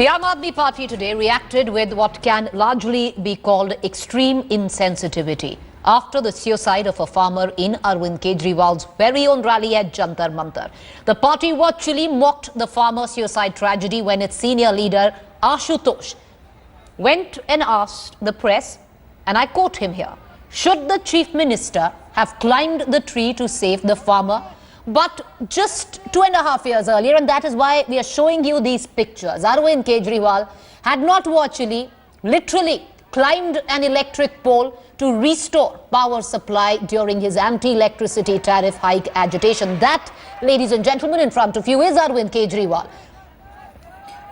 The Aam Aadmi Party today reacted with what can largely be called extreme insensitivity after the suicide of a farmer in Arvind Kejriwal's very own rally at Jantar Mantar. The party virtually mocked the farmer suicide tragedy when its senior leader Ashutosh went and asked the press, and I quote him here, should the chief minister have climbed the tree to save the farmer? But just 2.5 years earlier, and that is why we are showing you these pictures, Arvind Kejriwal had not virtually, literally climbed an electric pole to restore power supply during his anti-electricity tariff hike agitation. That, ladies and gentlemen, in front of you is Arvind Kejriwal.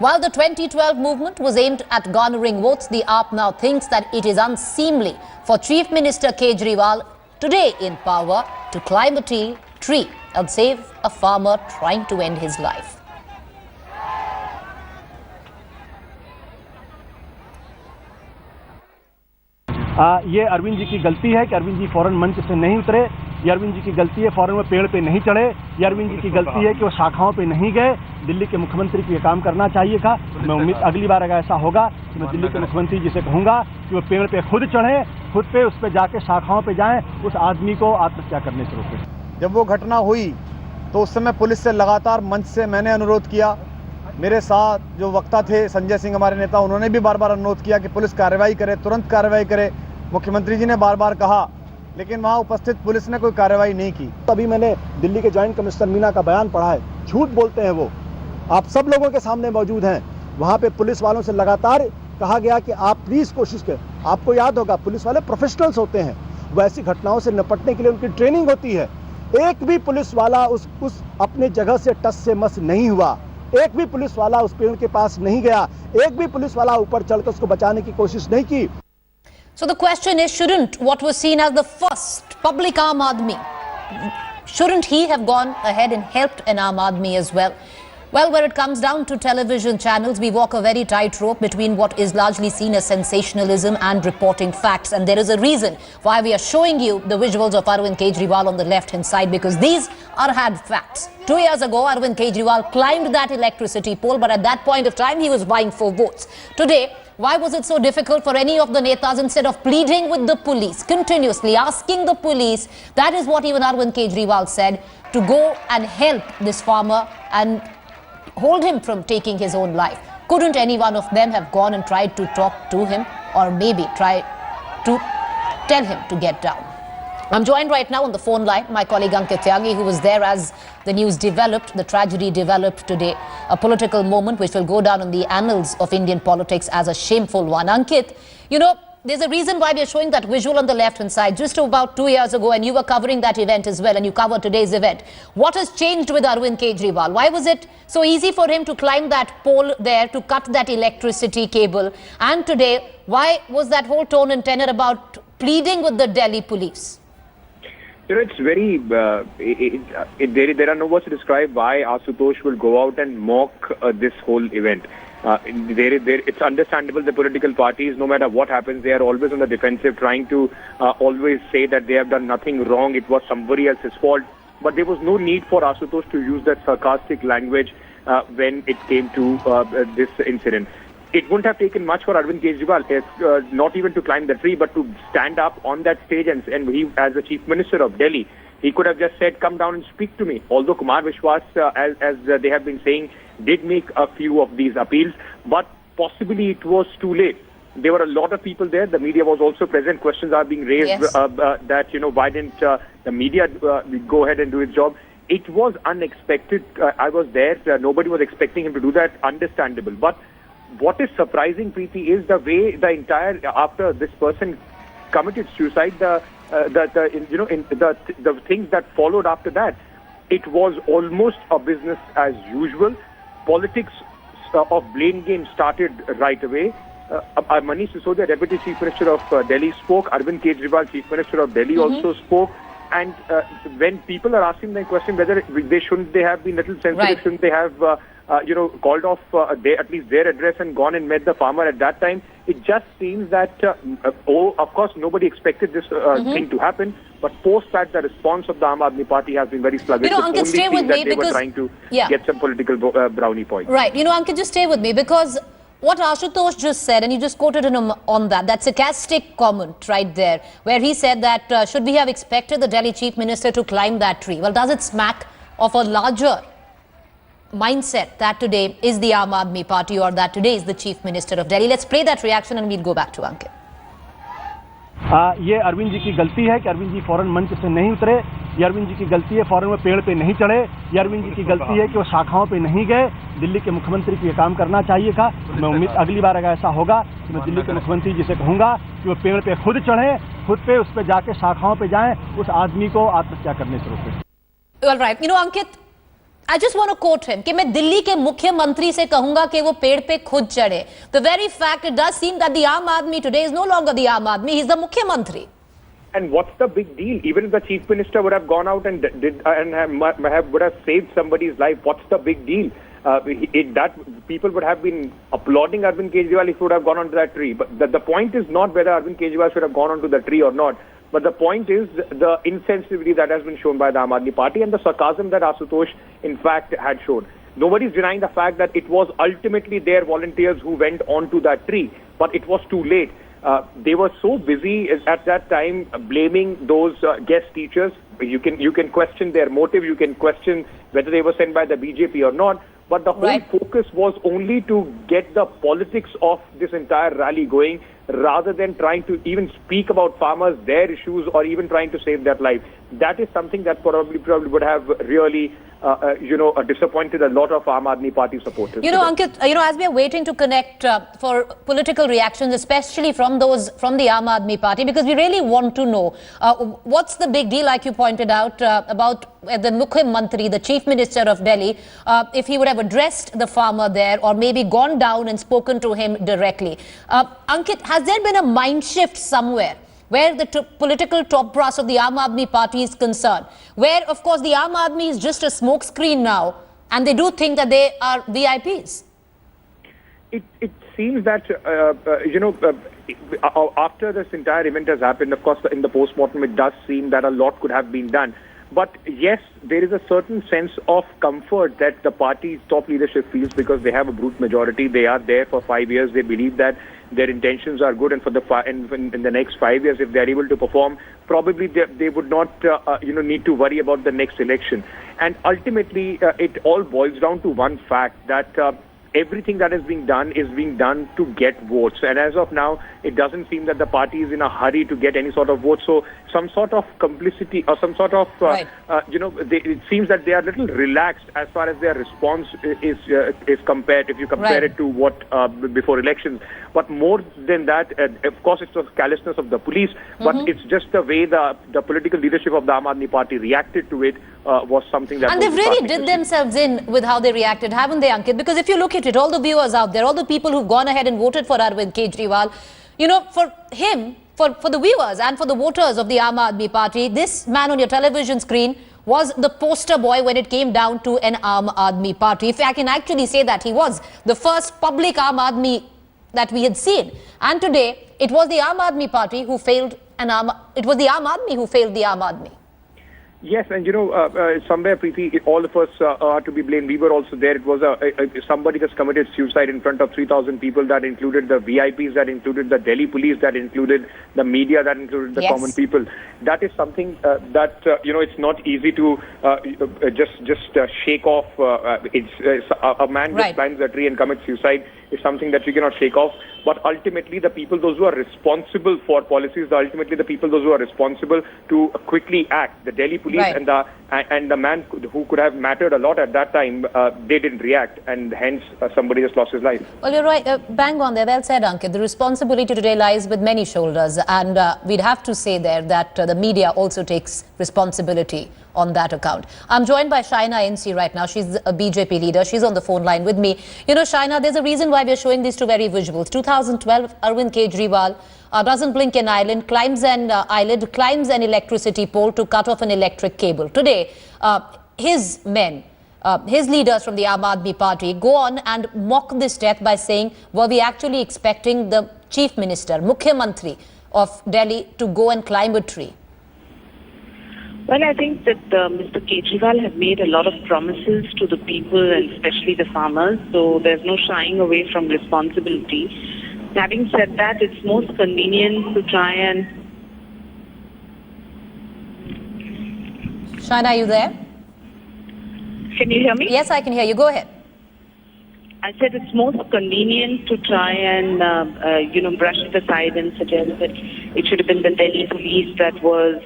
While the 2012 movement was aimed at garnering votes, the AAP now thinks that it is unseemly for Chief Minister Kejriwal, today in power, to climb a tree and save a farmer trying to end his life. ये अरविंद जी की गलती है कि अरविंद जी फौरन मंच से नहीं उतरे। ये अरविंद जी की गलती है फौरन वो पेड़ पे नहीं चढ़े। ये अरविंद जी की गलती है कि वो शाखाओं पे नहीं गए। दिल्ली के मुख्यमंत्री को ये काम करना चाहिए था। मैं उम्मीद अगली बार अगर ऐसा होगा तो मैं दिल्ली के मुख्यमंत्री जी से कहूँगा कि वो पेड़ पे खुद चढ़े, खुद पे उस पर जाके शाखाओं पे जाएं, उस आदमी को आत्महत्या करने से रोकें। जब वो घटना हुई तो उस समय पुलिस से लगातार मंच से मैंने अनुरोध किया। मेरे साथ जो वक्ता थे संजय सिंह हमारे नेता, उन्होंने भी बार बार अनुरोध किया कि पुलिस कार्रवाई करे, तुरंत कार्रवाई करे। मुख्यमंत्री जी ने बार बार कहा, लेकिन वहां उपस्थित पुलिस ने कोई कार्रवाई नहीं की। तभी मैंने दिल्ली के जॉइंट कमिश्नर मीना का बयान पढ़ा है। झूठ बोलते हैं वो, आप सब लोगों के सामने मौजूद हैं। वहां पे पुलिस वालों से लगातार कहा गया कि आप प्लीज कोशिश करें। आपको याद होगा पुलिस वाले प्रोफेशनल्स होते हैं, वैसी घटनाओं से निपटने के लिए उनकी ट्रेनिंग होती है। एक भी पुलिस वाला उस अपने जगह से टस से मस नहीं हुआ। एक भी पुलिस वाला उस पेड़ के पास नहीं गया। एक भी पुलिस वाला ऊपर चढ़कर उसको बचाने की कोशिश नहीं की। So the question is, shouldn't what was seen as the first public Aam Aadmi, shouldn't he have gone ahead and helped an Aam Aadmi as well? Well, where it comes down to television channels, we walk a very tight rope between what is largely seen as sensationalism and reporting facts. And there is a reason why we are showing you the visuals of Arvind Kejriwal on the left-hand side, because these are hard facts. 2 years ago, Arvind Kejriwal climbed that electricity pole, but at that point of time, he was vying for votes. Today, why was it so difficult for any of the netas, instead of pleading with the police, continuously asking the police, that is what even Arvind Kejriwal said, to go and help this farmer and hold him from taking his own life? Couldn't any one of them have gone and tried to talk to him, or maybe try to tell him to get down? I'm joined right now on the phone line, my colleague Ankit Tyangi, who was there as the news developed, the tragedy developed today, a political moment which will go down in the annals of Indian politics as a shameful one. Ankit, you know, there's a reason why we are showing that visual on the left-hand side. Just about 2 years ago, and you were covering that event as well, and you covered today's event. What has changed with Arvind Kejriwal? Why was it so easy for him to climb that pole there, to cut that electricity cable? And today, why was that whole tone and tenor about pleading with the Delhi police? You know, it's very, there are no words to describe why Ashutosh will go out and mock this whole event. It's understandable the political parties, no matter what happens, they are always on the defensive, trying to always say that they have done nothing wrong, it was somebody else's fault. But there was no need for Ashutosh to use that sarcastic language when it came to this incident. It wouldn't have taken much for Arvind Kejriwal, not even to climb the tree, but to stand up on that stage and he, as the Chief Minister of Delhi, he could have just said, come down and speak to me. Although Kumar Vishwas, as they have been saying, did make a few of these appeals, but possibly it was too late. There were a lot of people there. The media was also present. Questions are being raised yes. That, you know, why didn't the media go ahead and do its job? It was unexpected. I was there. Nobody was expecting him to do that. Understandable. But what is surprising, Preeti, is the way the entire, after this person committed suicide, the things that followed after that, it was almost a business as usual. Politics of blame game started right away. Manish Sisodia, Deputy Chief Minister of Delhi, spoke. Arvind Kejriwal, Chief Minister of Delhi, also spoke. And when people are asking the question whether they have been little sensitive, right, shouldn't they have called off at least their address and gone and met the farmer at that time, it just seems that, of course, nobody expected this thing to happen. But post that, the response of the Aam Aadmi Party has been very sluggish. You know, Ankit, stay with me, they were trying to get some political brownie points. Right. You know, Ankit, just stay with me, because what Ashutosh just said, and you just quoted him on that sarcastic comment right there, where he said that should we have expected the Delhi Chief Minister to climb that tree? Well, does it smack of a larger mindset that today is the Aam Aadmi Party, or that today is the Chief Minister of Delhi? Let's play that reaction and we'll go back to Ankit. ये अरविंद जी की गलती है कि अरविंद जी फौरन मंच से नहीं उतरे, ये अरविंद जी की गलती है फौरन वो पेड़ पे नहीं चढ़े, ये अरविंद जी की गलती है कि वो शाखाओं पे नहीं गए। दिल्ली के मुख्यमंत्री को ये काम करना चाहिए था। मैं उम्मीद अगली बार अगर ऐसा होगा तो मैं दिल्ली के मुख्यमंत्री जी से कहूँगा कि वो पेड़ पे खुद चढ़े, खुद पे उस पर जाके शाखाओं पे जाएं, उस आदमी को आत्महत्या करने से रोकें। All right, Ankit, I just want to quote him कि मैं दिल्ली के मुख्यमंत्री से कहूंगा कि वो पेड़ पे खुद चढ़े. The very fact, it does seem that the Aam Aadmi today is no longer the Aam Aadmi, he's the Mukhyamantri. And what's the big deal? Even if the Chief Minister would have gone out and would have saved somebody's life, what's the big deal? That people would have been applauding Arvind Kejriwal if he would have gone onto that tree. But the point is not whether Arvind Kejriwal should have gone onto the tree or not. But the point is the insensitivity that has been shown by the Aam Aadmi Party and the sarcasm that Ashutosh, in fact, had shown. Nobody's denying the fact that it was ultimately their volunteers who went onto that tree, but it was too late. They were so busy at that time blaming those guest teachers. You can question their motive. You can question whether they were sent by the BJP or not. But the whole focus was only to get the politics of this entire rally going, rather than trying to even speak about farmers, their issues, or even trying to save their life. That is something that probably would have really, disappointed a lot of Aam Aadmi Party supporters. Ankit, as we are waiting to connect for political reactions, especially from the Aam Aadmi Party, because we really want to know what's the big deal, like you pointed out, about the Mukhyamantri, the Chief Minister of Delhi, if he would have addressed the farmer there or maybe gone down and spoken to him directly. Ankit, has there been a mind shift somewhere where the political top brass of the Aam Aadmi Party is concerned, where, of course, the Aam Aadmi is just a smokescreen now, and they do think that they are VIPs? It seems that, after this entire event has happened, of course, in the post-mortem, it does seem that a lot could have been done. But yes, there is a certain sense of comfort that the party's top leadership feels because they have a brute majority. They are there for 5 years. They believe that their intentions are good, and for in the next 5 years, if they are able to perform, probably they would not need to worry about the next election. And ultimately, it all boils down to one fact, that everything that is being done to get votes. And as of now, it doesn't seem that the party is in a hurry to get any sort of vote. So some sort of complicity or some sort of, it seems that they are a little relaxed as far as their response is compared, if you compare it to what before elections. But more than that, of course, it's the callousness of the police, but it's just the way the political leadership of the Aam Aadmi Party reacted to it was something that... And they've really did themselves in with how they reacted, haven't they, Ankit? Because if you look at it, all the viewers out there, all the people who've gone ahead and voted for Arvind Kejriwal, for him, for the viewers and for the voters of the Aam Aadmi Party, this man on your television screen was the poster boy when it came down to an Aam Aadmi Party. If I can actually say that, he was the first public Aam Aadmi that we had seen. And today, it was the Aam Aadmi Party who failed it was the Aam Aadmi who failed the Aam Aadmi. Yes, and somewhere, Preeti, all of us are to be blamed. We were also there. It was somebody just committed suicide in front of 3,000 people. That included the VIPs, that included the Delhi police, that included the media, that included the common people. That is something that, it's not easy to just shake off. A man just climbs a tree and commits suicide is something that you cannot shake off. But ultimately, the people, those who are responsible for policies, ultimately the people, those who are responsible to quickly act, the Delhi police and the man who could have mattered a lot at that time, they didn't react, and hence somebody just lost his life. Well, you're right. Bang on there. Well said, Ankit. The responsibility today lies with many shoulders, and we'd have to say there that the media also takes responsibility on that account. I'm joined by Shaina NC right now. She's a BJP leader. She's on the phone line with me. Shaina, there's a reason why we're showing these two very visuals. 2012, Arvind Kejriwal doesn't blink an eyelid, climbs an electricity pole to cut off an electric cable. Today, his men, his leaders from the Aam Aadmi Party go on and mock this death by saying, were we actually expecting the Chief Minister, Mukhyamantri of Delhi, to go and climb a tree? Well, I think that Mr. Kejriwal has made a lot of promises to the people and especially the farmers, so there's no shying away from responsibility. Having said that, it's most convenient to try and... Shaina, are you there? Can you hear me? Yes, I can hear you. Go ahead. I said it's most convenient to try and, brush it aside and suggest that it should have been the Delhi police that was,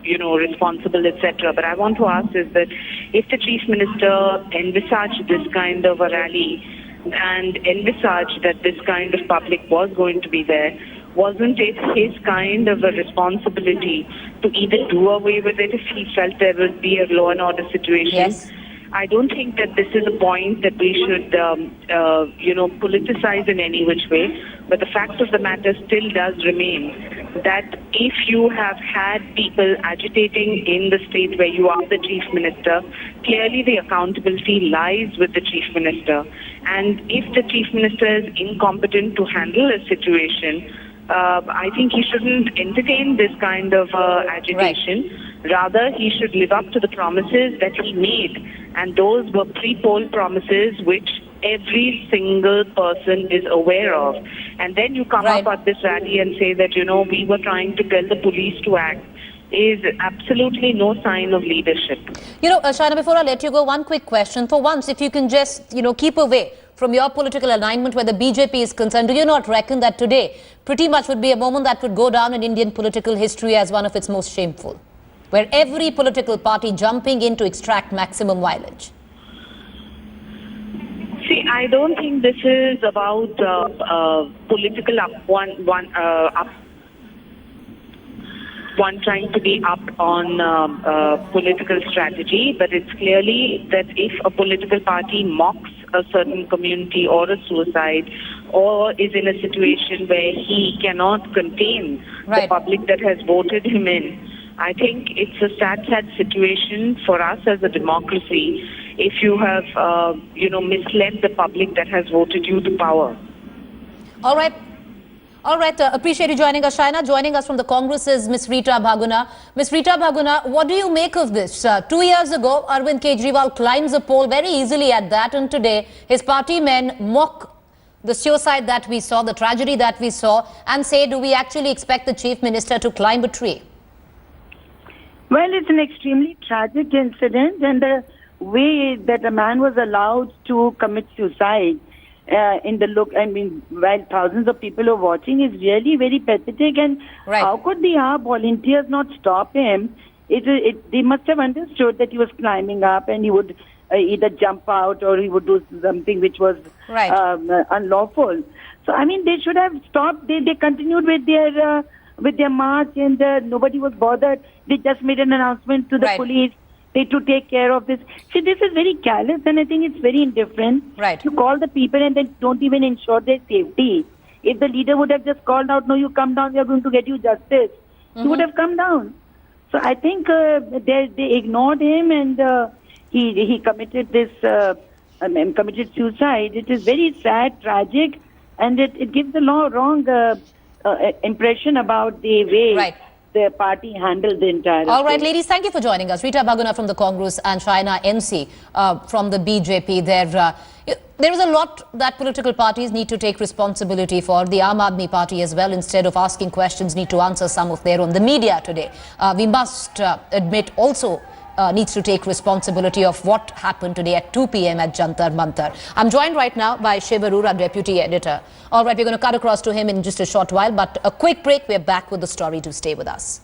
responsible, etc. But I want to ask is that if the Chief Minister envisaged this kind of a rally and envisaged that this kind of public was going to be there, wasn't it his kind of a responsibility to either do away with it if he felt there would be a law and order situation? Yes. I don't think that this is a point that we should, politicize in any which way. But the fact of the matter still does remain that if you have had people agitating in the state where you are the Chief Minister, clearly the accountability lies with the Chief Minister. And if the Chief Minister is incompetent to handle a situation, I think he shouldn't entertain this kind of agitation. Right. Rather, he should live up to the promises that he made. And those were pre-poll promises which every single person is aware of. And then you come up at this rally and say that, we were trying to tell the police to act, is absolutely no sign of leadership. Shaina, before I let you go, one quick question. For once, if you can just, keep away from your political alignment where the BJP is concerned, do you not reckon that today pretty much would be a moment that would go down in Indian political history as one of its most shameful, where every political party jumping in to extract maximum mileage? See, I don't think this is about political one trying to be up on political strategy, but it's clearly that if a political party mocks a certain community or a suicide or is in a situation where he cannot contain the public that has voted him in, I think it's a sad situation for us as a democracy if you have, misled the public that has voted you to power. All right. Appreciate you joining us, Shaina. Joining us from the Congress is Ms. Rita Bhaguna. Ms. Rita Bhaguna, what do you make of this? 2 years ago, Arvind Kejriwal climbs a poll very easily at that, and today his party men mock the suicide that we saw, the tragedy that we saw, and say, do we actually expect the Chief Minister to climb a tree? Well, it's an extremely tragic incident, and the way that a man was allowed to commit suicide while thousands of people are watching is really very pathetic. And how could the AAP volunteers not stop him? They must have understood that he was climbing up and he would either jump out or he would do something which was unlawful. So, they should have stopped. They continued with their march, and nobody was bothered. They just made an announcement to the police to take care of this. See, this is very callous, and I think it's very indifferent. You call the people and then don't even ensure their safety. If the leader would have just called out, no, you come down, we are going to get you justice, he would have come down. So I think they ignored him, and he committed this, committed suicide. It is very sad, tragic, and it gives the wrong impression about the way the party handled the entire All right, ladies, thank you for joining us. Rita Bhaguna from the Congress and Shaina NC from the BJP. There is a lot that political parties need to take responsibility for. The Aam Aadmi Party as well, instead of asking questions, need to answer some of their own. The media today, we must admit, also needs to take responsibility of what happened today at 2 p.m. at Jantar Mantar. I'm joined right now by Shiv Arora, Deputy Editor. All right, we're going to cut across to him in just a short while, but a quick break. We're back with the story. To stay with us.